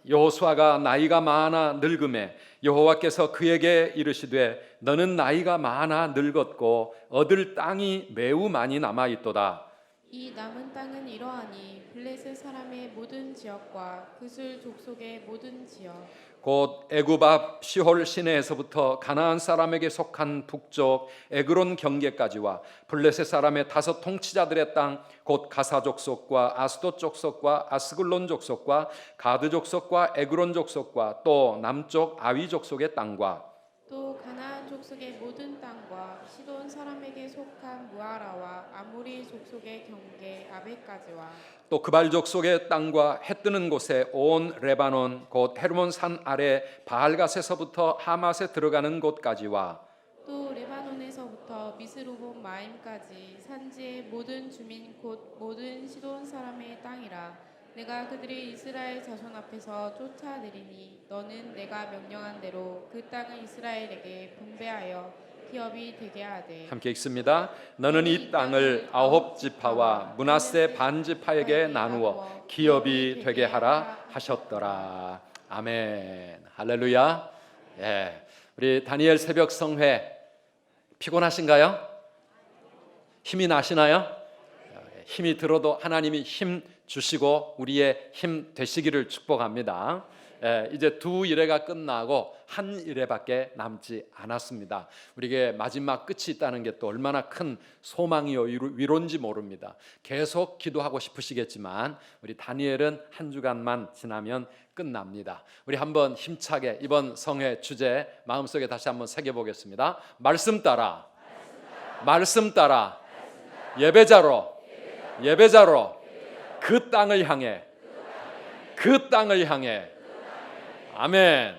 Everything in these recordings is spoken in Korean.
여호수아가 나이가 많아 늙음에 여호와께서 그에게 이르시되 너는 나이가 많아 늙었고 얻을 땅이 매우 많이 남아 있도다. 이 남은 땅은 이러하니 블레셋 사람의 모든 지역과 그술 족속의 모든 지역 곧 애굽 앞 시홀 시내에서부터 가나안 사람에게 속한 북쪽 에그론 경계까지와 블레셋 사람의 5 통치자들의 땅 곧 가사 족속과 아스돗 족속과 아스글론 족속과 가드 족속과 에그론 족속과 또 남쪽 아위 족속의 땅과 또 가나안 족속의 모든 땅과 시돈 사람에게 속한 무아라와 아모리 족속의 경계 아베까지와 또 그발 족속의 땅과 해 뜨는 곳에 온 레바논 곧 헤르몬 산 아래 바알갓에서부터 하맛에 들어가는 곳까지와 또 레바논에서부터 미스루본 마임까지 산지의 모든 주민 곧 모든 시돈 사람의 땅이라. 내가 그들이 이스라엘 자손 앞에서 쫓아내리니 너는 내가 명령한 대로 그 땅을 이스라엘에게 분배하여 기업이 되게 하되. 함께 읽습니다. 너는 이 땅을 9 지파와 므낫세 반 지파에게 나누어 기업이 되게 하라 하셨더라. 아멘. 할렐루야. 예. 우리 다니엘 새벽 성회 피곤하신가요? 힘이 나시나요? 힘이 들어도 하나님이 힘 주시고 우리의 힘 되시기를 축복합니다. 이제 2 일회가 끝나고 1 일회밖에 남지 않았습니다. 우리에게 마지막 끝이 있다는 게 또 얼마나 큰 소망이요 위로인지 모릅니다. 계속 기도하고 싶으시겠지만 우리 다니엘은 1 주간만 지나면 끝납니다. 우리 한번 힘차게 이번 성회 주제 마음속에 다시 한번 새겨보겠습니다. 말씀 따라, 말씀 따라, 예배자로, 예배자로 그 땅을 향해, 그 땅을 향해. 아멘.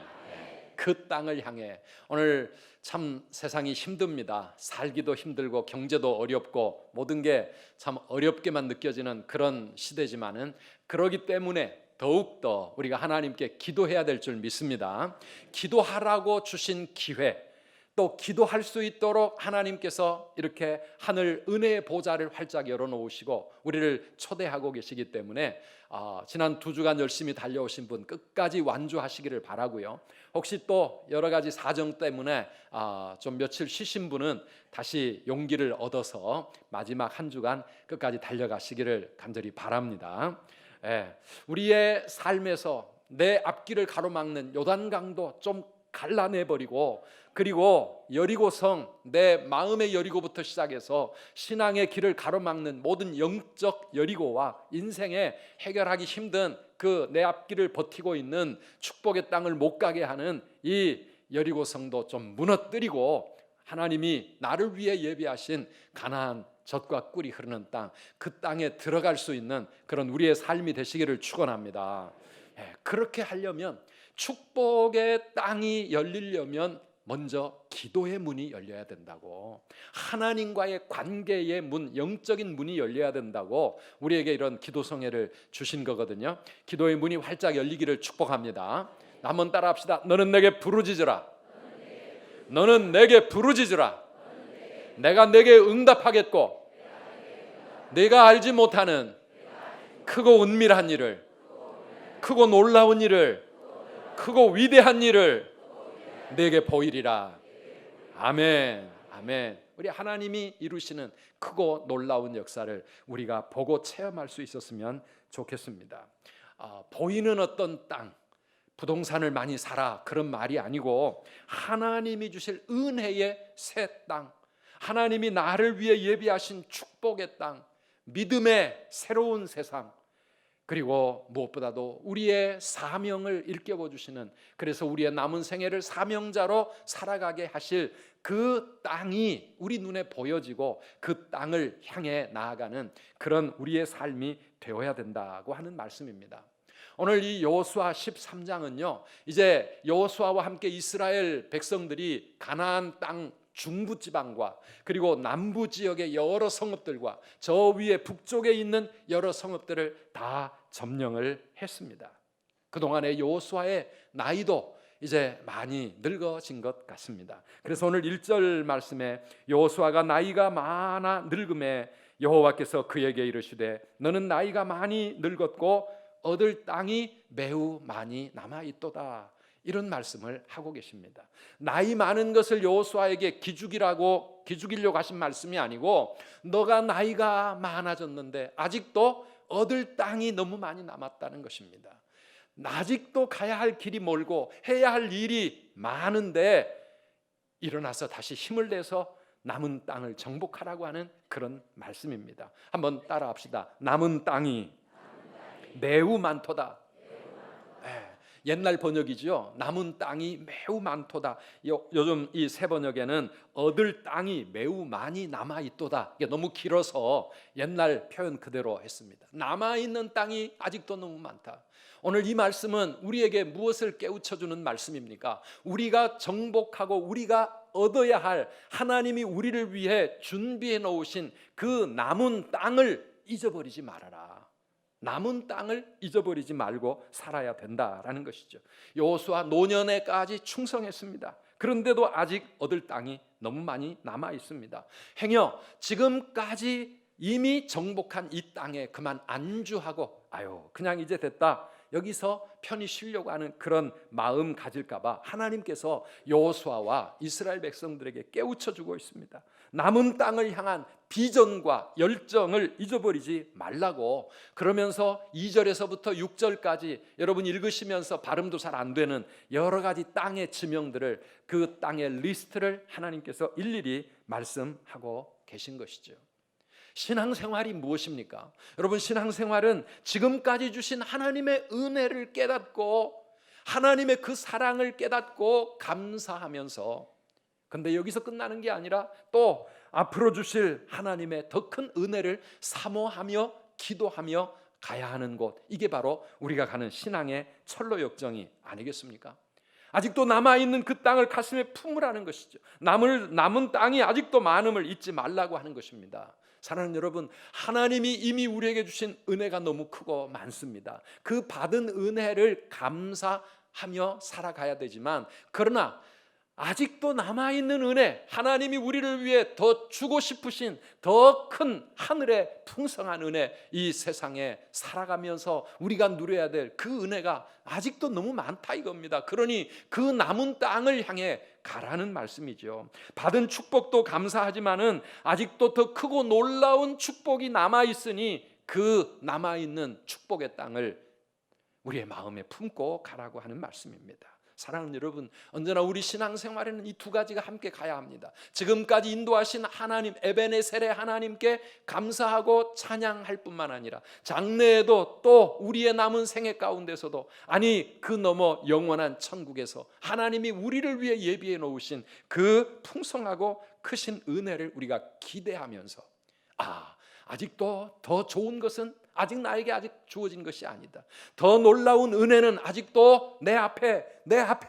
그 땅을 향해. 오늘 참 세상이 힘듭니다. 살기도 힘들고 경제도 어렵고 모든 게 참 어렵게만 느껴지는 그런 시대지만은 그러기 때문에 더욱더 우리가 하나님께 기도해야 될 줄 믿습니다. 기도하라고 주신 기회, 또 기도할 수 있도록 하나님께서 이렇게 하늘 은혜의 보좌를 활짝 열어놓으시고 우리를 초대하고 계시기 때문에 지난 2 주간 열심히 달려오신 분 끝까지 완주하시기를 바라고요. 혹시 또 여러 가지 사정 때문에 좀 며칠 쉬신 분은 다시 용기를 얻어서 마지막 1 주간 끝까지 달려가시기를 간절히 바랍니다. 우리의 삶에서 내 앞길을 가로막는 요단강도 좀 갈라내버리고, 그리고 여리고성, 내 마음의 여리고부터 시작해서 신앙의 길을 가로막는 모든 영적 여리고와 인생에 해결하기 힘든 그 내 앞길을 버티고 있는 축복의 땅을 못 가게 하는 이 여리고성도 좀 무너뜨리고 하나님이 나를 위해 예비하신 가나안 젖과 꿀이 흐르는 땅, 그 땅에 들어갈 수 있는 그런 우리의 삶이 되시기를 축원합니다. 그렇게 하려면, 축복의 땅이 열리려면 먼저 기도의 문이 열려야 된다고, 하나님과의 관계의 문, 영적인 문이 열려야 된다고 우리에게 이런 기도성회를 주신 거거든요. 기도의 문이 활짝 열리기를 축복합니다. 한번 따라합시다. 너는 내게 부르짖으라. 너는 내게 부르짖으라. 내가 내게 응답하겠고 내가 알지 못하는 크고 은밀한 일을, 크고 놀라운 일을, 크고 위대한 일을 내게 보이리라. 아멘. 아멘. 우리 하나님이 이루시는 크고 놀라운 역사를 우리가 보고 체험할 수 있었으면 좋겠습니다. 보이는 어떤 땅, 부동산을 많이 사라 그런 말이 아니고 하나님이 주실 은혜의 새 땅, 하나님이 나를 위해 예비하신 축복의 땅, 믿음의 새로운 세상, 그리고 무엇보다도 우리의 사명을 일깨워 주시는, 그래서 우리의 남은 생애를 사명자로 살아가게 하실 그 땅이 우리 눈에 보여지고 그 땅을 향해 나아가는 그런 우리의 삶이 되어야 된다고 하는 말씀입니다. 오늘 이 여호수아 13장은요, 이제 여호수아와 함께 이스라엘 백성들이 가나안 땅 중부 지방과 그리고 남부 지역의 여러 성읍들과 저 위에 북쪽에 있는 여러 성읍들을 다 점령을 했습니다. 그동안의 여호수아의 나이도 이제 많이 늙어진 것 같습니다. 그래서 오늘 1절 말씀에 여호수아가 나이가 많아 늙음에 여호와께서 그에게 이르시되 너는 나이가 많이 늙었고 얻을 땅이 매우 많이 남아있도다. 이런 말씀을 하고 계십니다. 나이 많은 것을 여호수아에게 기죽이려고 하신 말씀이 아니고, 너가 나이가 많아졌는데 아직도 얻을 땅이 너무 많이 남았다는 것입니다. 아직도 가야 할 길이 멀고 해야 할 일이 많은데 일어나서 다시 힘을 내서 남은 땅을 정복하라고 하는 그런 말씀입니다. 한번 따라합시다. 남은 땅이 매우 많도다. 옛날 번역이죠. 남은 땅이 매우 많도다. 요즘 이 새 번역에는 얻을 땅이 매우 많이 남아있도다. 이게 너무 길어서 옛날 표현 그대로 했습니다. 남아있는 땅이 아직도 너무 많다. 오늘 이 말씀은 우리에게 무엇을 깨우쳐주는 말씀입니까? 우리가 정복하고 우리가 얻어야 할, 하나님이 우리를 위해 준비해 놓으신 그 남은 땅을 잊어버리지 말아라. 남은 땅을 잊어버리지 말고 살아야 된다라는 것이죠. 여호수아 노년에까지 충성했습니다. 그런데도 아직 얻을 땅이 너무 많이 남아 있습니다. 행여 지금까지 이미 정복한 이 땅에 그만 안주하고 그냥 이제 됐다, 여기서 편히 쉬려고 하는 그런 마음 가질까 봐 하나님께서 여호수아와 이스라엘 백성들에게 깨우쳐주고 있습니다. 남은 땅을 향한 비전과 열정을 잊어버리지 말라고. 그러면서 2절에서부터 6절까지 여러분 읽으시면서 발음도 잘 안 되는 여러 가지 땅의 지명들을, 그 땅의 리스트를 하나님께서 일일이 말씀하고 계신 것이죠. 신앙생활이 무엇입니까? 여러분, 신앙생활은 지금까지 주신 하나님의 은혜를 깨닫고 하나님의 그 사랑을 깨닫고 감사하면서, 근데 여기서 끝나는 게 아니라 또 앞으로 주실 하나님의 더 큰 은혜를 사모하며 기도하며 가야 하는 곳, 이게 바로 우리가 가는 신앙의 철로 역정이 아니겠습니까? 아직도 남아있는 그 땅을 가슴에 품으라는 것이죠. 남은 땅이 아직도 많음을 잊지 말라고 하는 것입니다. 사랑하는 여러분, 하나님이 이미 우리에게 주신 은혜가 너무 크고 많습니다. 그 받은 은혜를 감사하며 살아가야 되지만, 그러나 아직도 남아있는 은혜, 하나님이 우리를 위해 더 주고 싶으신 더 큰 하늘의 풍성한 은혜, 이 세상에 살아가면서 우리가 누려야 될 그 은혜가 아직도 너무 많다 이겁니다. 그러니 그 남은 땅을 향해 가라는 말씀이죠. 받은 축복도 감사하지만은 아직도 더 크고 놀라운 축복이 남아있으니 그 남아있는 축복의 땅을 우리의 마음에 품고 가라고 하는 말씀입니다. 사랑하는 여러분, 언제나 우리 신앙생활에는 이 두 가지가 함께 가야 합니다. 지금까지 인도하신 하나님, 에베네셀의 하나님께 감사하고 찬양할 뿐만 아니라 장래에도 또 우리의 남은 생애 가운데서도, 아니 그 너머 영원한 천국에서 하나님이 우리를 위해 예비해 놓으신 그 풍성하고 크신 은혜를 우리가 기대하면서, 아직도 더 좋은 것은 아직 나에게 아직 주어진 것이 아니다. 더 놀라운 은혜는 아직도 내 앞에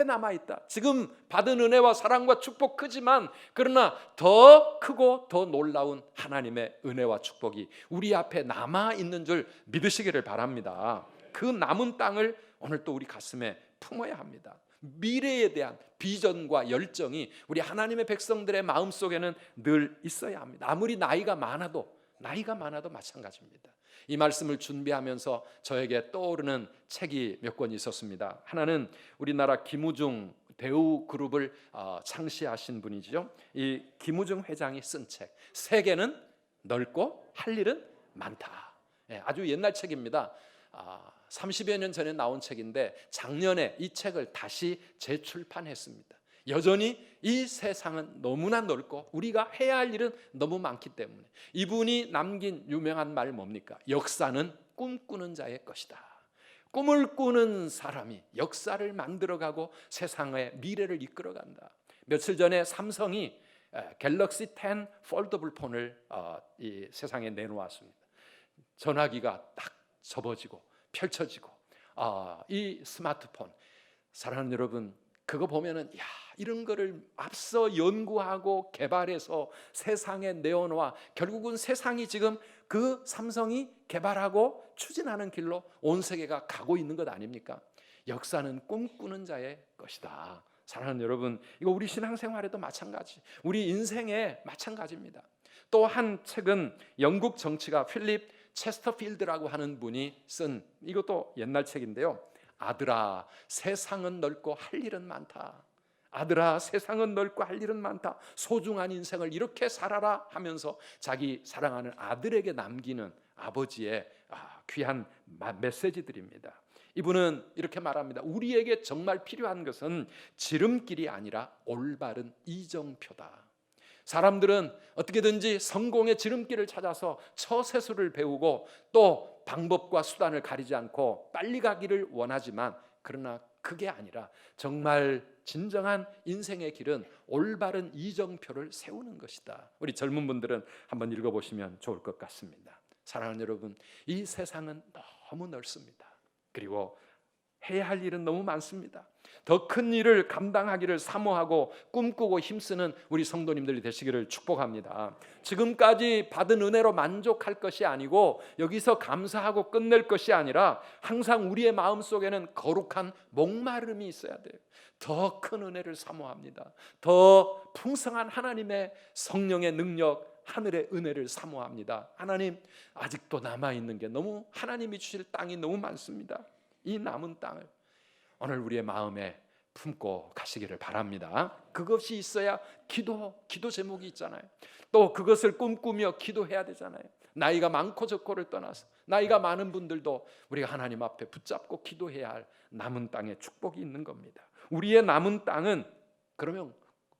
남아있다. 지금 받은 은혜와 사랑과 축복 크지만, 그러나 더 크고 더 놀라운 하나님의 은혜와 축복이 우리 앞에 남아있는 줄 믿으시기를 바랍니다. 그 남은 땅을 오늘 또 우리 가슴에 품어야 합니다. 미래에 대한 비전과 열정이 우리 하나님의 백성들의 마음속에는 늘 있어야 합니다. 아무리 나이가 많아도 마찬가지입니다. 이 말씀을 준비하면서 저에게 떠오르는 책이 몇 권 있었습니다. 하나는 우리나라 김우중 배우 그룹을 창시하신 분이죠. 이 김우중 회장이 쓴 책, 세계는 넓고 할 일은 많다. 아주 옛날 책입니다. 30여 년 전에 나온 책인데 작년에 이 책을 다시 재출판했습니다. 여전히 이 세상은 너무나 넓고 우리가 해야 할 일은 너무 많기 때문에 이분이 남긴 유명한 말 뭡니까? 역사는 꿈꾸는 자의 것이다. 꿈을 꾸는 사람이 역사를 만들어가고 세상의 미래를 이끌어간다. 며칠 전에 삼성이 갤럭시 10 폴더블 폰을 이 세상에 내놓았습니다. 전화기가 딱 접어지고 펼쳐지고 이 스마트폰, 사랑하는 여러분, 그거 보면은 이런 거를 앞서 연구하고 개발해서 세상에 내어놓아 결국은 세상이 지금 그 삼성이 개발하고 추진하는 길로 온 세계가 가고 있는 것 아닙니까? 역사는 꿈꾸는 자의 것이다. 사랑하는 여러분, 이거 우리 신앙생활에도 마찬가지, 우리 인생에 마찬가지입니다. 또 한 책은 영국 정치가 필립 체스터필드라고 하는 분이 쓴, 이것도 옛날 책인데요. 아들아, 세상은 넓고 할 일은 많다. 아들아, 세상은 넓고 할 일은 많다. 소중한 인생을 이렇게 살아라 하면서 자기 사랑하는 아들에게 남기는 아버지의 귀한 메시지들입니다. 이분은 이렇게 말합니다. 우리에게 정말 필요한 것은 지름길이 아니라 올바른 이정표다. 사람들은 어떻게든지 성공의 지름길을 찾아서 처세술을 배우고 또 방법과 수단을 가리지 않고 빨리 가기를 원하지만, 그러나 그게 아니라 정말 진정한 인생의 길은 올바른 이정표를 세우는 것이다. 우리 젊은 분들은 한번 읽어보시면 좋을 것 같습니다. 사랑하는 여러분, 이 세상은 너무 넓습니다. 그리고 해야 할 일은 너무 많습니다. 더 큰 일을 감당하기를 사모하고 꿈꾸고 힘쓰는 우리 성도님들이 되시기를 축복합니다. 지금까지 받은 은혜로 만족할 것이 아니고 여기서 감사하고 끝낼 것이 아니라 항상 우리의 마음속에는 거룩한 목마름이 있어야 돼요. 더 큰 은혜를 사모합니다. 더 풍성한 하나님의 성령의 능력, 하늘의 은혜를 사모합니다. 하나님, 아직도 남아있는 게 너무, 하나님이 주실 땅이 너무 많습니다. 이 남은 땅을 오늘 우리의 마음에 품고 가시기를 바랍니다. 그것이 있어야 기도 제목이 있잖아요. 또 그것을 꿈꾸며 기도해야 되잖아요. 나이가 많고 적고를 떠나서 나이가 많은 분들도 우리가 하나님 앞에 붙잡고 기도해야 할 남은 땅에 축복이 있는 겁니다. 우리의 남은 땅은 그러면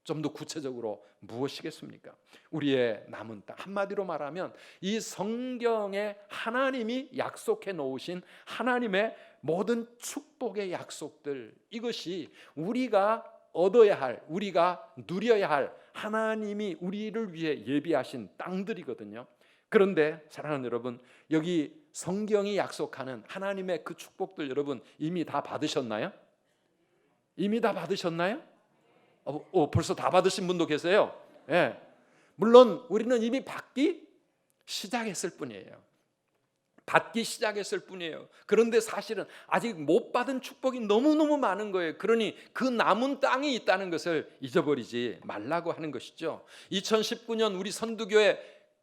좀 더 구체적으로 무엇이겠습니까? 우리의 남은 땅, 한마디로 말하면 이 성경에 하나님이 약속해 놓으신 하나님의 모든 축복의 약속들, 이것이 우리가 얻어야 할, 우리가 누려야 할 하나님이 우리를 위해 예비하신 땅들이거든요. 그런데 사랑하는 여러분, 여기 성경이 약속하는 하나님의 그 축복들, 여러분 이미 다 받으셨나요? 이미 다 받으셨나요? 벌써 다 받으신 분도 계세요. 예. 물론 우리는 이미 받기 시작했을 뿐이에요. 받기 시작했을 뿐이에요. 그런데 사실은 아직 못 받은 축복이 너무너무 많은 거예요. 그러니 그 남은 땅이 있다는 것을 잊어버리지 말라고 하는 것이죠. 2019년 우리 선두교회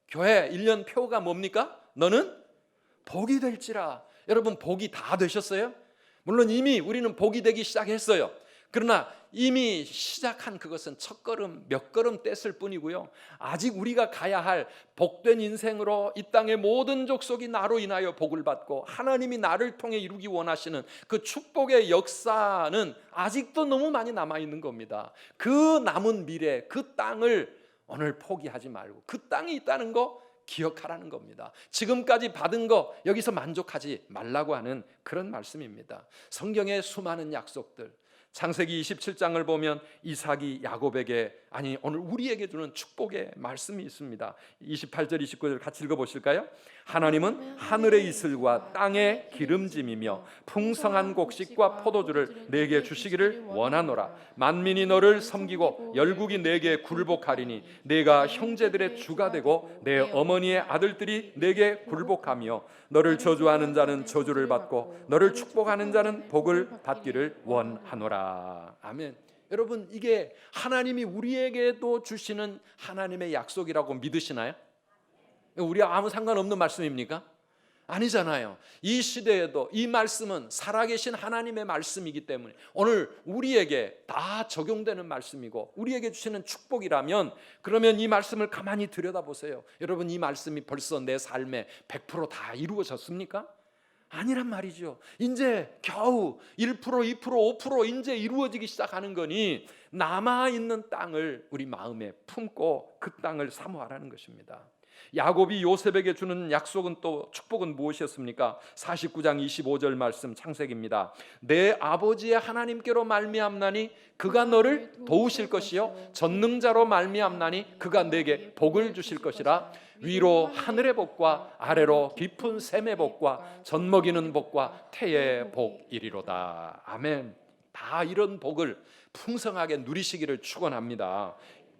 교회 1년 표가 뭡니까? 너는 복이 될지라. 여러분, 복이 다 되셨어요? 물론 이미 우리는 복이 되기 시작했어요. 그러나 이미 시작한 그것은 첫걸음, 몇 걸음 뗐을 뿐이고요. 아직 우리가 가야 할 복된 인생으로 이 땅의 모든 족속이 나로 인하여 복을 받고 하나님이 나를 통해 이루기 원하시는 그 축복의 역사는 아직도 너무 많이 남아있는 겁니다. 그 남은 미래, 그 땅을 오늘 포기하지 말고 그 땅이 있다는 거 기억하라는 겁니다. 지금까지 받은 거 여기서 만족하지 말라고 하는 그런 말씀입니다. 성경의 수많은 약속들, 창세기 27장을 보면 이삭이 야곱에게, 아니 오늘 우리에게 주는 축복의 말씀이 있습니다. 28절 29절 같이 읽어보실까요? 하나님은 하늘의 이슬과 땅의 기름짐이며 풍성한 곡식과 포도주를 내게 주시기를 원하노라. 만민이 너를 섬기고 열국이 내게 굴복하리니 내가 형제들의 주가 되고 내 어머니의 아들들이 내게 굴복하며 너를 저주하는 자는 저주를 받고 너를 축복하는 자는 복을 받기를 원하노라. 아멘. 여러분, 이게 하나님이 우리에게도 주시는 하나님의 약속이라고 믿으시나요? 우리와 아무 상관없는 말씀입니까? 아니잖아요. 이 시대에도 이 말씀은 살아계신 하나님의 말씀이기 때문에 오늘 우리에게 다 적용되는 말씀이고 우리에게 주시는 축복이라면, 그러면 이 말씀을 가만히 들여다보세요. 여러분, 이 말씀이 벌써 내 삶에 100%다 이루어졌습니까? 아니란 말이죠. 이제 겨우 1%, 2%, 5% 이제 이루어지기 시작하는 거니 남아있는 땅을 우리 마음에 품고 그 땅을 사모하라는 것입니다. 야곱이 요셉에게 주는 약속은, 또 축복은 무엇이었습니까? 49장 25절 말씀, 창세기입니다. 내 아버지의 하나님께로 말미암나니 그가 너를 도우실 것이요 전능자로 말미암나니 그가 내게 복을 주실 것이라. 위로 하늘의 복과 아래로 깊은 샘의 복과 젖먹이는 복과 태의 복이리로다. 아멘. 다 이런 복을 풍성하게 누리시기를 축원합니다.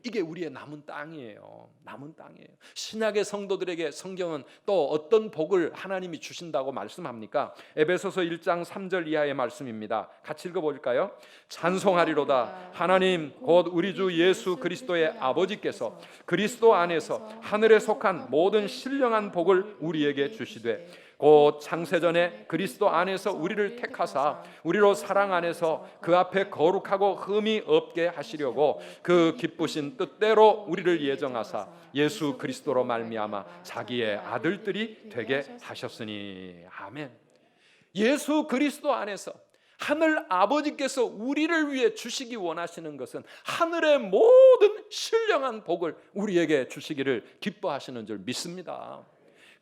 이게 우리의 남은 땅이에요. 남은 땅이에요. 신약의 성도들에게 성경은 또 어떤 복을 하나님이 주신다고 말씀합니까? 에베소서 1장 3절 이하의 말씀입니다. 같이 읽어볼까요? 찬송하리로다 하나님 곧 우리 주 예수 그리스도의 아버지께서 그리스도 안에서 하늘에 속한 모든 신령한 복을 우리에게 주시되 곧 창세전에 그리스도 안에서 우리를 택하사 우리로 사랑 안에서 그 앞에 거룩하고 흠이 없게 하시려고 그 기쁘신 뜻대로 우리를 예정하사 예수 그리스도로 말미암아 자기의 아들들이 되게 하셨으니. 아멘. 예수 그리스도 안에서 하늘 아버지께서 우리를 위해 주시기 원하시는 것은 하늘의 모든 신령한 복을 우리에게 주시기를 기뻐하시는 줄 믿습니다.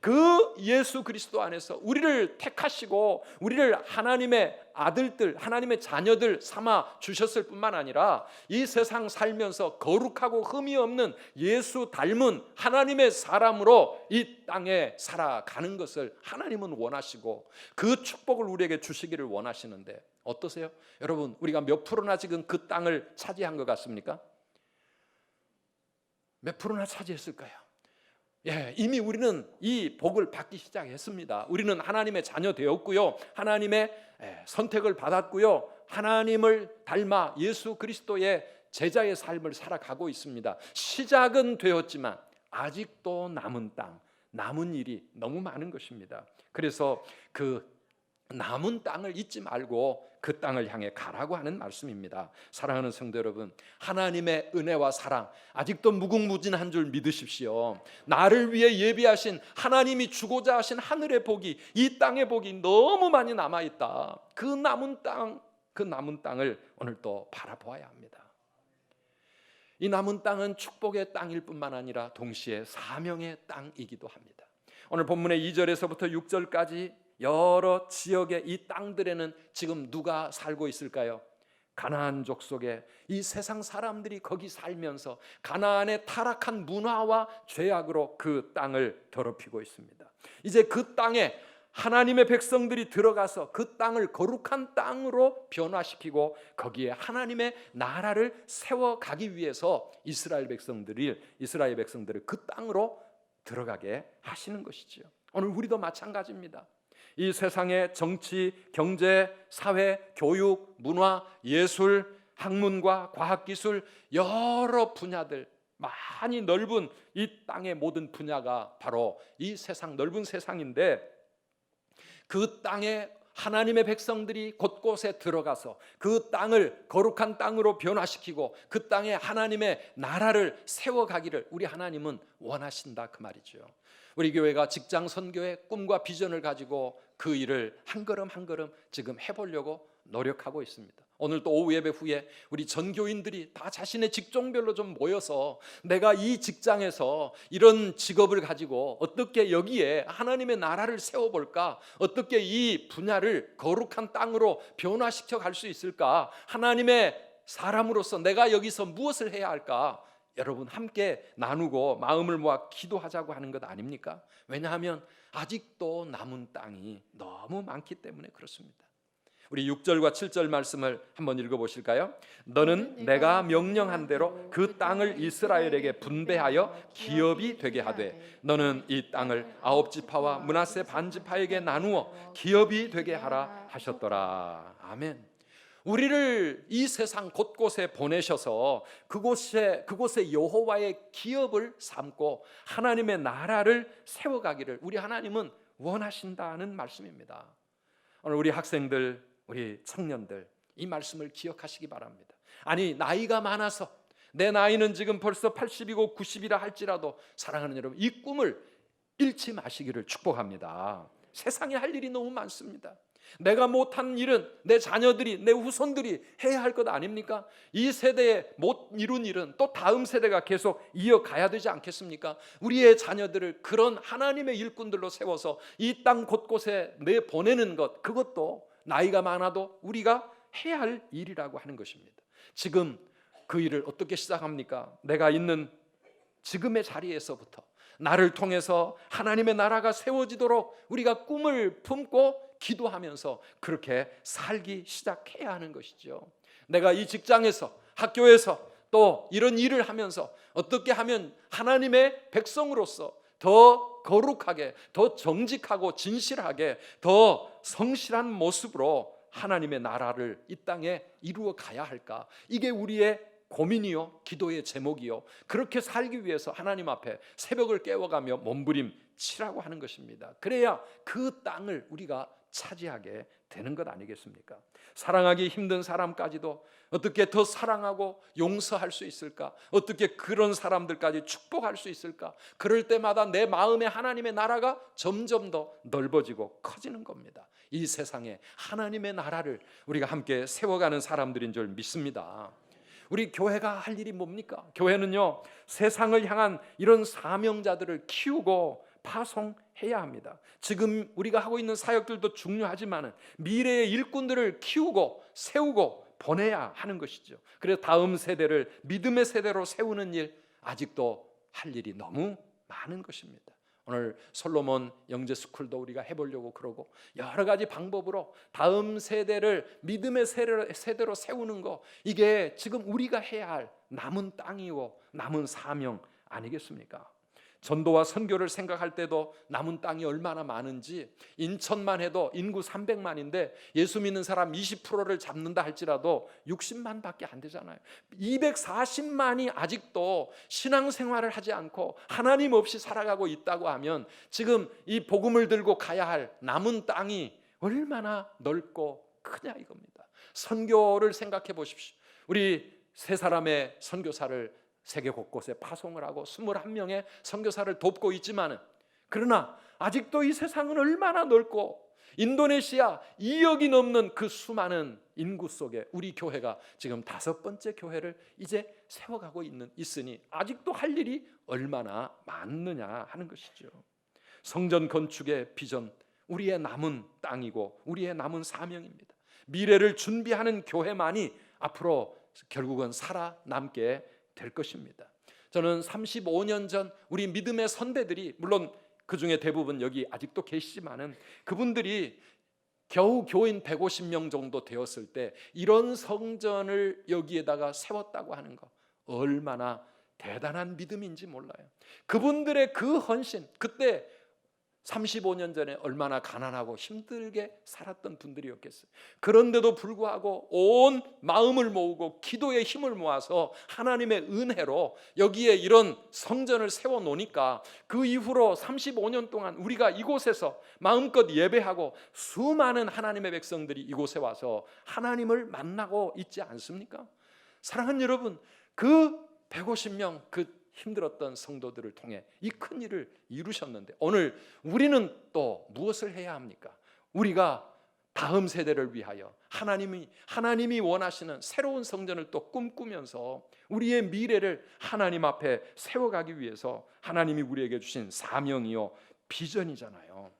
그 예수 그리스도 안에서 우리를 택하시고 우리를 하나님의 아들들, 하나님의 자녀들 삼아 주셨을 뿐만 아니라 이 세상 살면서 거룩하고 흠이 없는 예수 닮은 하나님의 사람으로 이 땅에 살아가는 것을 하나님은 원하시고 그 축복을 우리에게 주시기를 원하시는데 어떠세요? 여러분, 우리가 몇 프로나 지금 그 땅을 차지한 것 같습니까? 몇 프로나 차지했을까요? 이미 우리는 이 복을 받기 시작했습니다. 우리는 하나님의 자녀 되었고요, 하나님의 선택을 받았고요, 하나님을 닮아 예수 그리스도의 제자의 삶을 살아가고 있습니다. 시작은 되었지만 아직도 남은 땅, 남은 일이 너무 많은 것입니다. 그래서 그 남은 땅을 잊지 말고 그 땅을 향해 가라고 하는 말씀입니다. 사랑하는 성도 여러분, 하나님의 은혜와 사랑 아직도 무궁무진한 줄 믿으십시오. 나를 위해 예비하신 하나님이 주고자 하신 하늘의 복이, 이 땅의 복이 너무 많이 남아있다. 그 남은 땅을 오늘 또 바라보아야 합니다. 이 남은 땅은 축복의 땅일 뿐만 아니라 동시에 사명의 땅이기도 합니다. 오늘 본문의 2절에서부터 6절까지 여러 지역의 이 땅들에는 지금 누가 살고 있을까요? 가나안 족속에 이 세상 사람들이 거기 살면서 가나안의 타락한 문화와 죄악으로 그 땅을 더럽히고 있습니다. 이제 그 땅에 하나님의 백성들이 들어가서 그 땅을 거룩한 땅으로 변화시키고 거기에 하나님의 나라를 세워가기 위해서 이스라엘 백성들을 그 땅으로 들어가게 하시는 것이지요. 오늘 우리도 마찬가지입니다. 이 세상의 정치, 경제, 사회, 교육, 문화, 예술, 학문과 과학기술 여러 분야들, 많이 넓은 이 땅의 모든 분야가 바로 이 세상, 넓은 세상인데 그 땅에 하나님의 백성들이 곳곳에 들어가서 그 땅을 거룩한 땅으로 변화시키고 그 땅에 하나님의 나라를 세워가기를 우리 하나님은 원하신다, 그 말이죠. 우리 교회가 직장 선교의 꿈과 비전을 가지고 그 일을 한 걸음 한 걸음 지금 해보려고 노력하고 있습니다. 오늘 또 오후 예배 후에 우리 전교인들이 다 자신의 직종별로 좀 모여서 내가 이 직장에서 이런 직업을 가지고 어떻게 여기에 하나님의 나라를 세워볼까, 어떻게 이 분야를 거룩한 땅으로 변화시켜 갈 수 있을까, 하나님의 사람으로서 내가 여기서 무엇을 해야 할까, 여러분 함께 나누고 마음을 모아 기도하자고 하는 것 아닙니까? 왜냐하면 아직도 남은 땅이 너무 많기 때문에 그렇습니다. 우리 6절과 7절 말씀을 한번 읽어보실까요? 너는 내가 명령한 대로 그 땅을 이스라엘에게 분배하여 기업이 되게 하되 너는 이 땅을 9지파와 므낫세 반지파에게 나누어 기업이 되게 하라 하셨더라. 아멘. 우리를 이 세상 곳곳에 보내셔서 그곳에 여호와의 기업을 삼고 하나님의 나라를 세워가기를 우리 하나님은 원하신다는 말씀입니다. 오늘 우리 학생들, 우리 청년들 이 말씀을 기억하시기 바랍니다. 아니, 나이가 많아서 내 나이는 지금 벌써 80이고 90이라 할지라도 사랑하는 여러분, 이 꿈을 잃지 마시기를 축복합니다. 세상에 할 일이 너무 많습니다. 내가 못한 일은 내 자녀들이, 내 후손들이 해야 할 것 아닙니까? 이 세대에 못 이룬 일은 또 다음 세대가 계속 이어가야 되지 않겠습니까? 우리의 자녀들을 그런 하나님의 일꾼들로 세워서 이 땅 곳곳에 내보내는 것, 그것도 나이가 많아도 우리가 해야 할 일이라고 하는 것입니다. 지금 그 일을 어떻게 시작합니까? 내가 있는 지금의 자리에서부터 나를 통해서 하나님의 나라가 세워지도록 우리가 꿈을 품고 기도하면서 그렇게 살기 시작해야 하는 것이죠. 내가 이 직장에서, 학교에서 또 이런 일을 하면서 어떻게 하면 하나님의 백성으로서 더 거룩하게, 더 정직하고 진실하게, 더 성실한 모습으로 하나님의 나라를 이 땅에 이루어 가야 할까? 이게 우리의 고민이요, 기도의 제목이요. 그렇게 살기 위해서 하나님 앞에 새벽을 깨워가며 몸부림치라고 하는 것입니다. 그래야 그 땅을 우리가 차지하게 되는 것 아니겠습니까? 사랑하기 힘든 사람까지도 어떻게 더 사랑하고 용서할 수 있을까? 어떻게 그런 사람들까지 축복할 수 있을까? 그럴 때마다 내 마음에 하나님의 나라가 점점 더 넓어지고 커지는 겁니다. 이 세상에 하나님의 나라를 우리가 함께 세워가는 사람들인 줄 믿습니다. 우리 교회가 할 일이 뭡니까? 교회는요, 세상을 향한 이런 사명자들을 키우고 파송해야 합니다. 지금 우리가 하고 있는 사역들도 중요하지만 미래의 일꾼들을 키우고 세우고 보내야 하는 것이죠. 그래서 다음 세대를 믿음의 세대로 세우는 일, 아직도 할 일이 너무 많은 것입니다. 오늘 솔로몬 영재스쿨도 우리가 해보려고 그러고 여러 가지 방법으로 다음 세대를 믿음의 세대로 세우는 거, 이게 지금 우리가 해야 할 남은 땅이고 남은 사명 아니겠습니까? 전도와 선교를 생각할 때도 남은 땅이 얼마나 많은지, 인천만 해도 인구 300만인데 예수 믿는 사람 20%를 잡는다 할지라도 60만밖에 안 되잖아요. 240만이 아직도 신앙생활을 하지 않고 하나님 없이 살아가고 있다고 하면 지금 이 복음을 들고 가야 할 남은 땅이 얼마나 넓고 크냐 이겁니다. 선교를 생각해 보십시오. 우리 세 사람의 선교사를 세계 곳곳에 파송을 하고 21명의 선교사를 돕고 있지만, 그러나 아직도 이 세상은 얼마나 넓고 인도네시아 2억이 넘는 그 수많은 인구 속에 우리 교회가 지금 5번째 교회를 이제 세워가고 있으니 아직도 할 일이 얼마나 많느냐 하는 것이죠. 성전 건축의 비전, 우리의 남은 땅이고 우리의 남은 사명입니다. 미래를 준비하는 교회만이 앞으로 결국은 살아남게 될 것입니다. 저는 35년 전 우리 믿음의 선배들이, 물론 그 중에 대부분 여기 아직도 계시지만은 그분들이 겨우 교인 150명 정도 되었을 때 이런 성전을 여기에다가 세웠다고 하는 거, 얼마나 대단한 믿음인지 몰라요. 그분들의 그 헌신, 그때 35년 전에 얼마나 가난하고 힘들게 살았던 분들이었겠어요. 그런데도 불구하고 온 마음을 모으고 기도의 힘을 모아서 하나님의 은혜로 여기에 이런 성전을 세워놓으니까 그 이후로 35년 동안 우리가 이곳에서 마음껏 예배하고 수많은 하나님의 백성들이 이곳에 와서 하나님을 만나고 있지 않습니까? 사랑하는 여러분, 그 150명 그 힘들었던 성도들을 통해 이 큰 일을 이루셨는데, 오늘 우리는 또 무엇을 해야 합니까? 우리가 다음 세대를 위하여 하나님이 원하시는 새로운 성전을 또 꿈꾸면서 우리의 미래를 하나님 앞에 세워가기 위해서 하나님이 우리에게 주신 사명이요 비전이잖아요.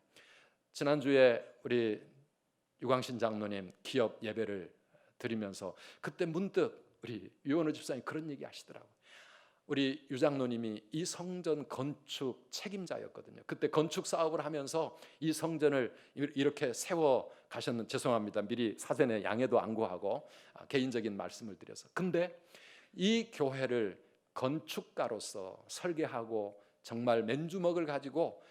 지난주에 우리 유광신 장로님 기업 예배를 드리면서 그때 문득 우리 유원호 집사님 그런 얘기 하시더라고요. 우리 유장로님이 이 성전 건축 책임자였거든요. 그때 건축 사업을 하면서 이 성전을 이렇게 세워 가셨는, 죄송합니다, 미리 사전에 양해도 안 구하고 개인적인 말씀을 드려서. 근데 이 교회를 건축가로서 설계하고 정말 맨주먹을 가지고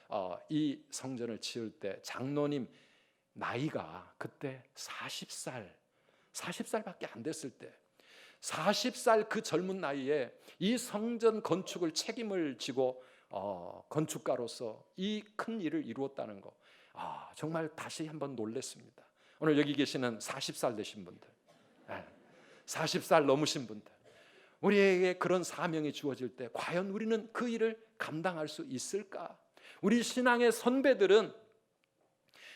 이 성전을 지을 때 장로님 나이가 그때 40살밖에 안 됐을 때, 40살 그 젊은 나이에 이 성전 건축을 책임을 지고 건축가로서 이 큰 일을 이루었다는 거, 정말 다시 한번 놀랐습니다. 오늘 여기 계시는 40살 되신 분들, 40살 넘으신 분들, 우리에게 그런 사명이 주어질 때 과연 우리는 그 일을 감당할 수 있을까? 우리 신앙의 선배들은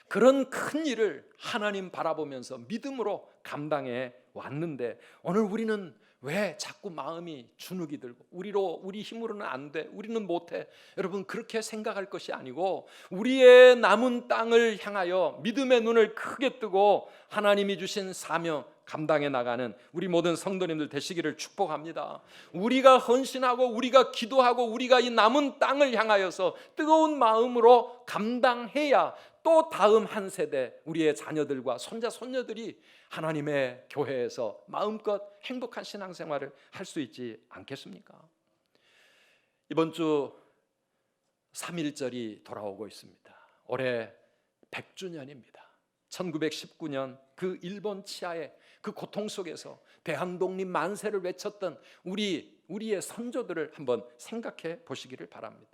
그런 큰 일을 하나님 바라보면서 믿음으로 감당해 왔는데, 오늘 우리는 왜 자꾸 마음이 주눅이 들고 우리 힘으로는 안 돼, 우리는 못해, 여러분 그렇게 생각할 것이 아니고 우리의 남은 땅을 향하여 믿음의 눈을 크게 뜨고 하나님이 주신 사명 감당해 나가는 우리 모든 성도님들 되시기를 축복합니다. 우리가 헌신하고 우리가 기도하고 우리가 이 남은 땅을 향하여서 뜨거운 마음으로 감당해야 또 다음 한 세대 우리의 자녀들과 손자 손녀들이 하나님의 교회에서 마음껏 행복한 신앙생활을 할 수 있지 않겠습니까? 이번 주 3.1절이 돌아오고 있습니다. 올해 100주년입니다. 1919년 그 일본 치하의 그 고통 속에서 대한독립 만세를 외쳤던 우리의 선조들을 한번 생각해 보시기를 바랍니다.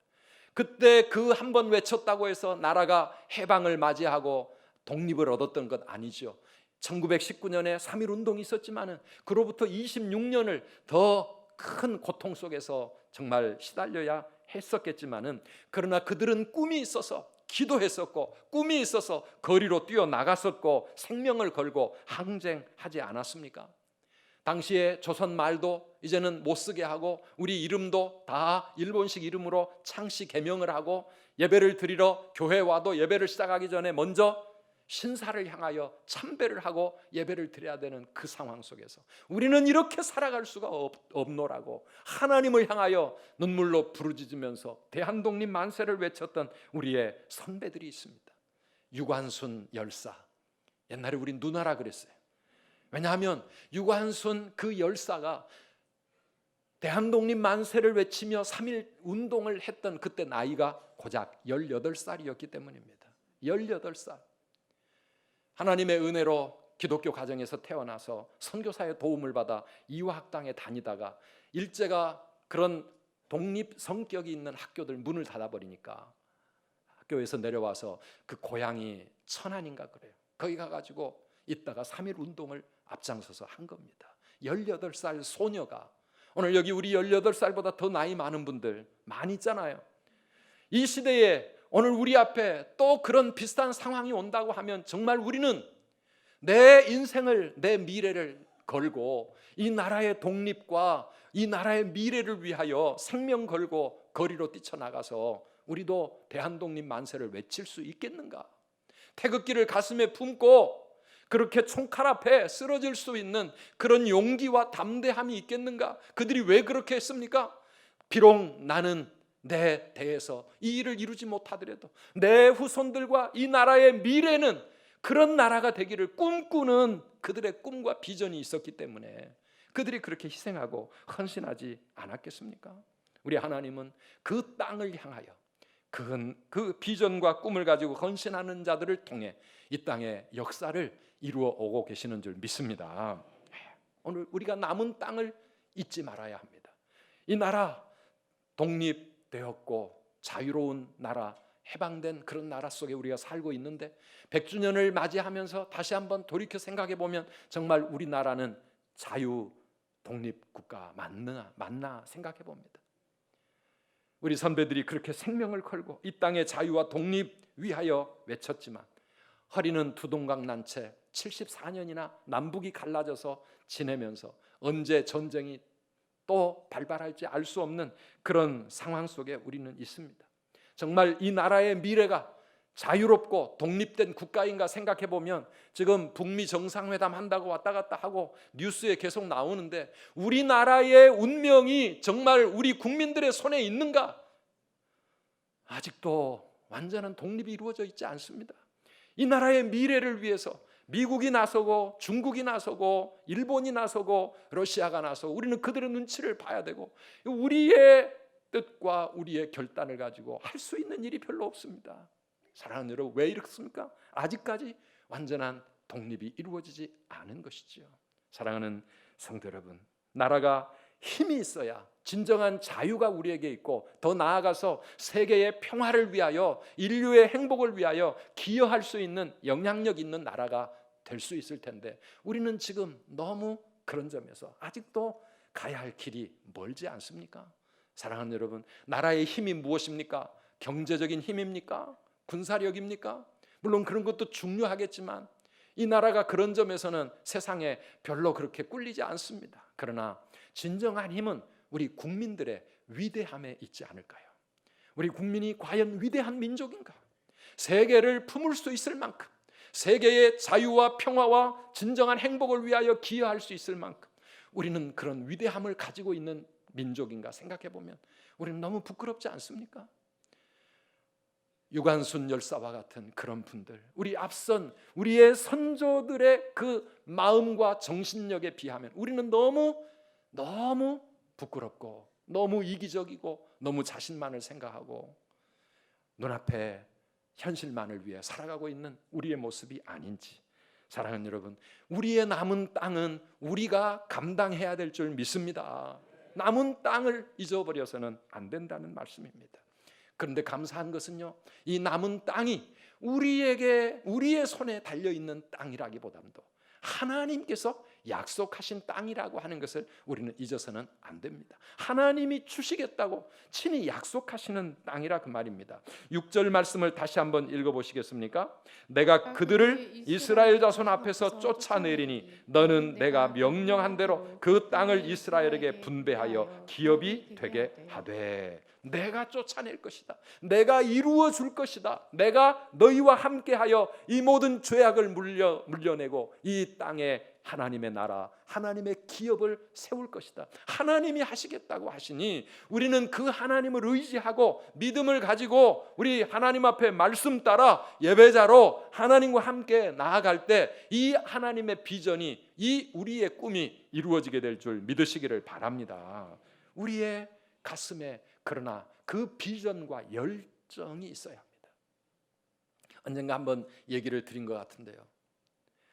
그때 그 한번 외쳤다고 해서 나라가 해방을 맞이하고 독립을 얻었던 것 아니죠. 1919년에 3.1 운동이 있었지만은 그로부터 26년을 더 큰 고통 속에서 정말 시달려야 했었겠지만은, 그러나 그들은 꿈이 있어서 기도했었고 꿈이 있어서 거리로 뛰어나갔었고 생명을 걸고 항쟁하지 않았습니까? 당시에 조선 말도 이제는 못 쓰게 하고 우리 이름도 다 일본식 이름으로 창씨 개명을 하고 예배를 드리러 교회 와도 예배를 시작하기 전에 먼저 신사를 향하여 참배를 하고 예배를 드려야 되는 그 상황 속에서 우리는 이렇게 살아갈 수가 없노라고 하나님을 향하여 눈물로 부르짖으면서 대한독립 만세를 외쳤던 우리의 선배들이 있습니다. 유관순 열사, 옛날에 우리 누나라 그랬어요. 왜냐하면 유관순 그 열사가 대한독립 만세를 외치며 3.1 운동을 했던 그때 나이가 고작 18살이었기 때문입니다. 18살. 하나님의 은혜로 기독교 가정에서 태어나서 선교사의 도움을 받아 이화학당에 다니다가 일제가 그런 독립 성격이 있는 학교들 문을 닫아버리니까 학교에서 내려와서 그 고향이 천안인가 그래요. 거기 가가지고 있다가 3.1 운동을 앞장서서 한 겁니다. 18살 소녀가, 오늘 여기 우리 18살보다 더 나이 많은 분들 많이 있잖아요. 이 시대에 오늘 우리 앞에 또 그런 비슷한 상황이 온다고 하면 정말 우리는 내 인생을, 내 미래를 걸고 이 나라의 독립과 이 나라의 미래를 위하여 생명 걸고 거리로 뛰쳐나가서 우리도 대한독립 만세를 외칠 수 있겠는가? 태극기를 가슴에 품고 그렇게 총칼 앞에 쓰러질 수 있는 그런 용기와 담대함이 있겠는가? 그들이 왜 그렇게 했습니까? 비록 나는 내 대에서 이 일을 이루지 못하더라도 내 후손들과 이 나라의 미래는 그런 나라가 되기를 꿈꾸는 그들의 꿈과 비전이 있었기 때문에 그들이 그렇게 희생하고 헌신하지 않았겠습니까? 우리 하나님은 그 땅을 향하여 그 비전과 꿈을 가지고 헌신하는 자들을 통해 이 땅의 역사를 이루어 오고 계시는 줄 믿습니다. 오늘 우리가 남은 땅을 잊지 말아야 합니다. 이 나라 독립되었고 자유로운 나라, 해방된 그런 나라 속에 우리가 살고 있는데 100주년을 맞이하면서 다시 한번 돌이켜 생각해 보면 정말 우리나라는 자유 독립국가 맞나 생각해 봅니다. 우리 선배들이 그렇게 생명을 걸고 이 땅의 자유와 독립 위하여 외쳤지만 허리는 두동강 난 채 74년이나 남북이 갈라져서 지내면서 언제 전쟁이 또 발발할지 알 수 없는 그런 상황 속에 우리는 있습니다. 정말 이 나라의 미래가 자유롭고 독립된 국가인가 생각해 보면 지금 북미 정상회담 한다고 왔다 갔다 하고 뉴스에 계속 나오는데 우리나라의 운명이 정말 우리 국민들의 손에 있는가? 아직도 완전한 독립이 이루어져 있지 않습니다. 이 나라의 미래를 위해서 미국이 나서고 중국이 나서고 일본이 나서고 러시아가 나서고 우리는 그들의 눈치를 봐야 되고 우리의 뜻과 우리의 결단을 가지고 할 수 있는 일이 별로 없습니다. 사랑하는 여러분, 왜 이렇습니까? 아직까지 완전한 독립이 이루어지지 않은 것이지요. 사랑하는 성도 여러분, 나라가 힘이 있어야 진정한 자유가 우리에게 있고 더 나아가서 세계의 평화를 위하여 인류의 행복을 위하여 기여할 수 있는 영향력 있는 나라가 될 수 있을 텐데 우리는 지금 너무 그런 점에서 아직도 가야 할 길이 멀지 않습니까? 사랑하는 여러분, 나라의 힘이 무엇입니까? 경제적인 힘입니까? 군사력입니까? 물론 그런 것도 중요하겠지만 이 나라가 그런 점에서는 세상에 별로 그렇게 꿀리지 않습니다. 그러나 진정한 힘은 우리 국민들의 위대함에 있지 않을까요? 우리 국민이 과연 위대한 민족인가? 세계를 품을 수 있을 만큼 세계의 자유와 평화와 진정한 행복을 위하여 기여할 수 있을 만큼 우리는 그런 위대함을 가지고 있는 민족인가 생각해 보면 우리는 너무 부끄럽지 않습니까? 유관순 열사와 같은 그런 분들, 우리 앞선 우리의 선조들의 그 마음과 정신력에 비하면 우리는 너무 부끄럽고 너무 이기적이고 너무 자신만을 생각하고 눈앞에 현실만을 위해 살아가고 있는 우리의 모습이 아닌지, 사랑하는 여러분, 우리의 남은 땅은 우리가 감당해야 될 줄 믿습니다. 남은 땅을 잊어버려서는 안 된다는 말씀입니다. 그런데 감사한 것은요, 이 남은 땅이 우리의 손에 달려있는 땅이라기보다도 하나님께서 약속하신 땅이라고 하는 것을 우리는 잊어서는 안 됩니다. 하나님이 주시겠다고 친히 약속하시는 땅이라 그 말입니다. 6절 말씀을 다시 한번 읽어보시겠습니까? 내가 그들을 이스라엘 자손 앞에서 쫓아내리니 너는 내가 명령한 대로 그 땅을 이스라엘에게 분배하여 기업이 되게 하되, 내가 쫓아낼 것이다, 내가 이루어 줄 것이다, 내가 너희와 함께하여 이 모든 죄악을 물려내고 이 땅에 하나님의 나라, 하나님의 기업을 세울 것이다. 하나님이 하시겠다고 하시니 우리는 그 하나님을 의지하고 믿음을 가지고 우리 하나님 앞에 말씀 따라 예배자로 하나님과 함께 나아갈 때 이 하나님의 비전이, 이 우리의 꿈이 이루어지게 될 줄 믿으시기를 바랍니다. 우리의 가슴에 그러나 그 비전과 열정이 있어야 합니다. 언젠가 한번 얘기를 드린 것 같은데요,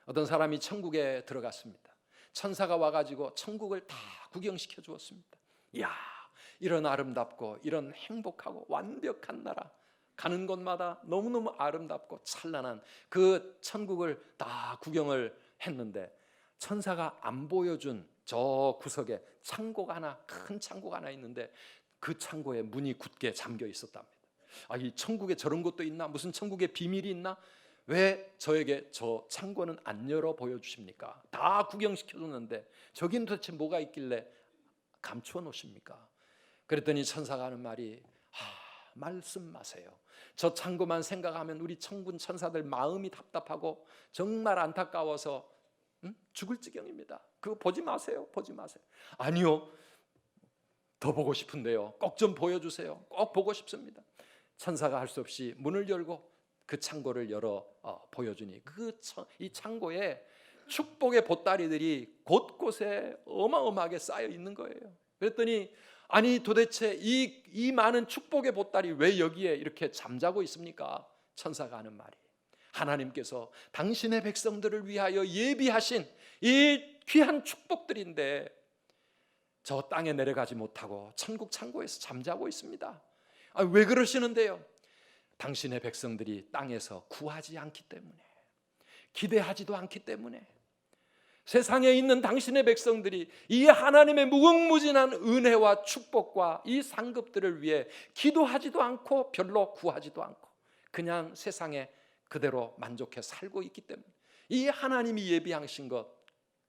어떤 사람이 천국에 들어갔습니다. 천사가 와가지고 천국을 다 구경시켜 주었습니다. 이야, 이런 아름답고 이런 행복하고 완벽한 나라, 가는 곳마다 너무너무 아름답고 찬란한 그 천국을 다 구경을 했는데 천사가 안 보여준 저 구석에 창고가 하나, 큰 창고가 하나 있는데 그 창고에 문이 굳게 잠겨 있었답니다. 이 천국에 저런 것도 있나? 무슨 천국에 비밀이 있나? 왜 저에게 저 창고는 안 열어 보여주십니까? 다 구경시켜줬는데 저긴 도대체 뭐가 있길래 감추어 놓으십니까? 그랬더니 천사가 하는 말이, 말씀 마세요. 저 창고만 생각하면 우리 천군 천사들 마음이 답답하고 정말 안타까워서 죽을 지경입니다. 그거 보지 마세요. 보지 마세요. 아니요, 더 보고 싶은데요, 꼭 좀 보여주세요. 꼭 보고 싶습니다. 천사가 할 수 없이 문을 열고 그 창고를 열어 보여주니 이 창고에 축복의 보따리들이 곳곳에 어마어마하게 쌓여 있는 거예요. 그랬더니 아니 도대체 이 많은 축복의 보따리 왜 여기에 이렇게 잠자고 있습니까? 천사가 하는 말이, 하나님께서 당신의 백성들을 위하여 예비하신 이 귀한 축복들인데 저 땅에 내려가지 못하고 천국 창고에서 잠자고 있습니다. 왜 그러시는데요? 당신의 백성들이 땅에서 구하지 않기 때문에, 기대하지도 않기 때문에, 세상에 있는 당신의 백성들이 이 하나님의 무궁무진한 은혜와 축복과 이 상급들을 위해 기도하지도 않고 별로 구하지도 않고 그냥 세상에 그대로 만족해 살고 있기 때문에 이 하나님이 예비하신 것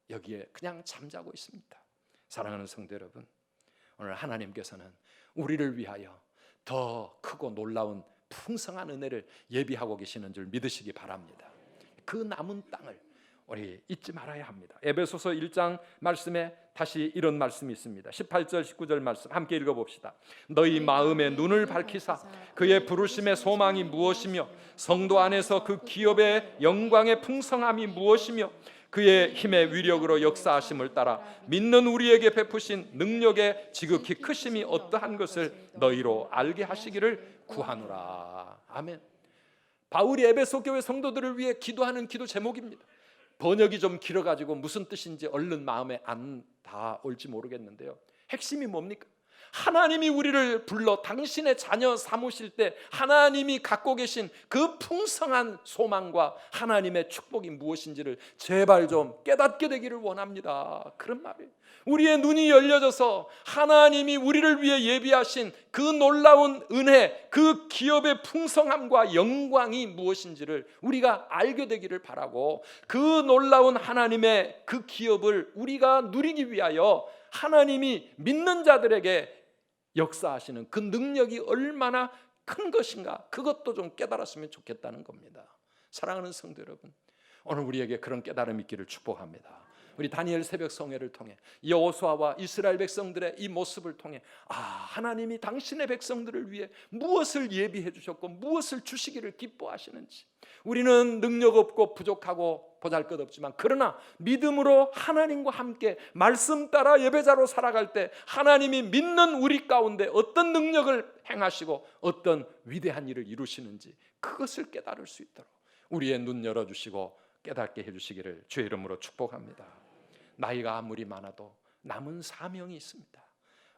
여기에 그냥 잠자고 있습니다. 사랑하는 성도 여러분, 오늘 하나님께서는 우리를 위하여 더 크고 놀라운 풍성한 은혜를 예비하고 계시는 줄 믿으시기 바랍니다. 그 남은 땅을 우리 잊지 말아야 합니다. 에베소서 1장 말씀에 다시 이런 말씀이 있습니다. 18절 19절 말씀 함께 읽어봅시다. 너희 마음의 눈을 밝히사 그의 부르심의 소망이 무엇이며 성도 안에서 그 기업의 영광의 풍성함이 무엇이며 그의 힘의 위력으로 역사하심을 따라 믿는 우리에게 베푸신 능력의 지극히 크심이 어떠한 것을 너희로 알게 하시기를 구하노라. 아멘. 바울이 에베소 교회 성도들을 위해 기도하는 기도 제목입니다. 번역이 좀 길어가지고 무슨 뜻인지 얼른 마음에 안 닿아올지 모르겠는데요, 핵심이 뭡니까? 하나님이 우리를 불러 당신의 자녀 삼으실 때 하나님이 갖고 계신 그 풍성한 소망과 하나님의 축복이 무엇인지를 제발 좀 깨닫게 되기를 원합니다. 그런 말이에요. 우리의 눈이 열려져서 하나님이 우리를 위해 예비하신 그 놀라운 은혜, 그 기업의 풍성함과 영광이 무엇인지를 우리가 알게 되기를 바라고, 그 놀라운 하나님의 그 기업을 우리가 누리기 위하여 하나님이 믿는 자들에게 역사하시는 그 능력이 얼마나 큰 것인가, 그것도 좀 깨달았으면 좋겠다는 겁니다. 사랑하는 성도 여러분, 오늘 우리에게 그런 깨달음이 있기를 축복합니다. 우리 다니엘 새벽 성회를 통해 여호수아와 이스라엘 백성들의 이 모습을 통해 하나님이 당신의 백성들을 위해 무엇을 예비해 주셨고 무엇을 주시기를 기뻐하시는지, 우리는 능력 없고 부족하고 보잘것없지만 그러나 믿음으로 하나님과 함께 말씀 따라 예배자로 살아갈 때 하나님이 믿는 우리 가운데 어떤 능력을 행하시고 어떤 위대한 일을 이루시는지 그것을 깨달을 수 있도록 우리의 눈 열어주시고 깨닫게 해주시기를 주의 이름으로 축복합니다. 나이가 아무리 많아도 남은 사명이 있습니다.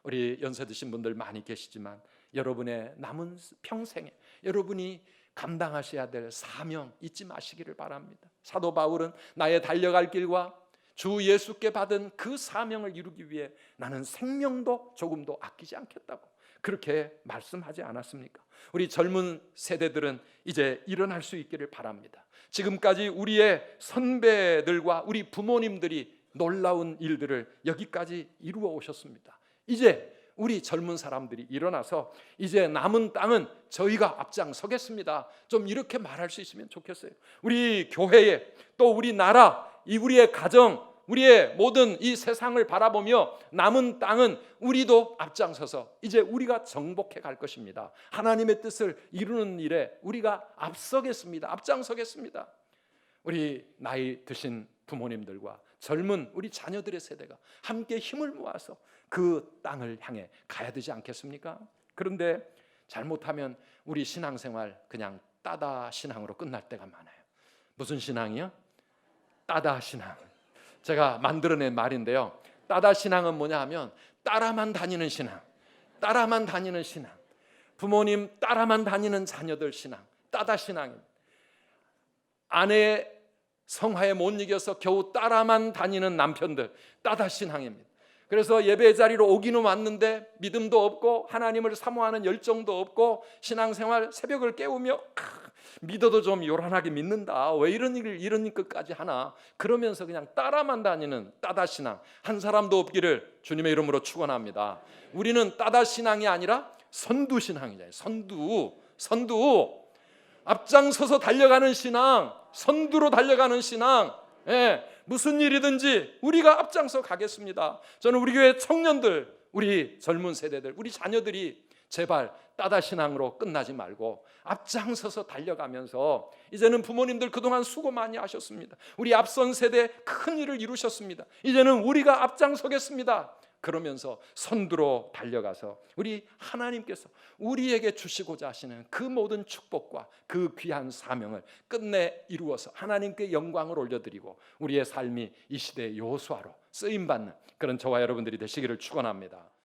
우리 연세 드신 분들 많이 계시지만 여러분의 남은 평생에 여러분이 감당하셔야 될 사명 잊지 마시기를 바랍니다. 사도 바울은 나의 달려갈 길과 주 예수께 받은 그 사명을 이루기 위해 나는 생명도 조금도 아끼지 않겠다고 그렇게 말씀하지 않았습니까? 우리 젊은 세대들은 이제 일어날 수 있기를 바랍니다. 지금까지 우리의 선배들과 우리 부모님들이 놀라운 일들을 여기까지 이루어 오셨습니다. 이제 우리 젊은 사람들이 일어나서 이제 남은 땅은 저희가 앞장서겠습니다. 좀 이렇게 말할 수 있으면 좋겠어요. 우리 교회에 또 우리 나라, 우리의 가정, 우리의 모든 이 세상을 바라보며 남은 땅은 우리도 앞장서서 이제 우리가 정복해 갈 것입니다. 하나님의 뜻을 이루는 일에 우리가 앞서겠습니다. 앞장서겠습니다. 우리 나이 드신 부모님들과 젊은 우리 자녀들의 세대가 함께 힘을 모아서 그 땅을 향해 가야 되지 않겠습니까? 그런데 잘못하면 우리 신앙생활 그냥 따다 신앙으로 끝날 때가 많아요. 무슨 신앙이요? 따다 신앙. 제가 만들어낸 말인데요. 따다 신앙은 뭐냐 하면 따라만 다니는 신앙, 따라만 다니는 신앙, 부모님 따라만 다니는 자녀들 신앙, 따다 신앙입니다. 아내의 성화에 못 이겨서 겨우 따라만 다니는 남편들, 따다 신앙입니다. 그래서 예배 자리로 오기는 왔는데 믿음도 없고 하나님을 사모하는 열정도 없고 신앙생활 새벽을 깨우며 믿어도 좀 요란하게 믿는다, 왜 이런 일을 이런 것까지 하나, 그러면서 그냥 따라만 다니는 따다 신앙 한 사람도 없기를 주님의 이름으로 축원합니다. 우리는 따다 신앙이 아니라 선두 신앙이잖아요. 선두 앞장서서 달려가는 신앙, 선두로 달려가는 신앙. 무슨 일이든지 우리가 앞장서 가겠습니다. 저는 우리 교회 청년들, 우리 젊은 세대들, 우리 자녀들이 제발 따다 신앙으로 끝나지 말고 앞장서서 달려가면서, 이제는 부모님들 그동안 수고 많이 하셨습니다. 우리 앞선 세대 큰 일을 이루셨습니다. 이제는 우리가 앞장서겠습니다. 그러면서 선두로 달려가서 우리 하나님께서 우리에게 주시고자 하시는 그 모든 축복과 그 귀한 사명을 끝내 이루어서 하나님께 영광을 올려드리고 우리의 삶이 이 시대의 여호수아로 쓰임받는 그런 저와 여러분들이 되시기를 축원합니다.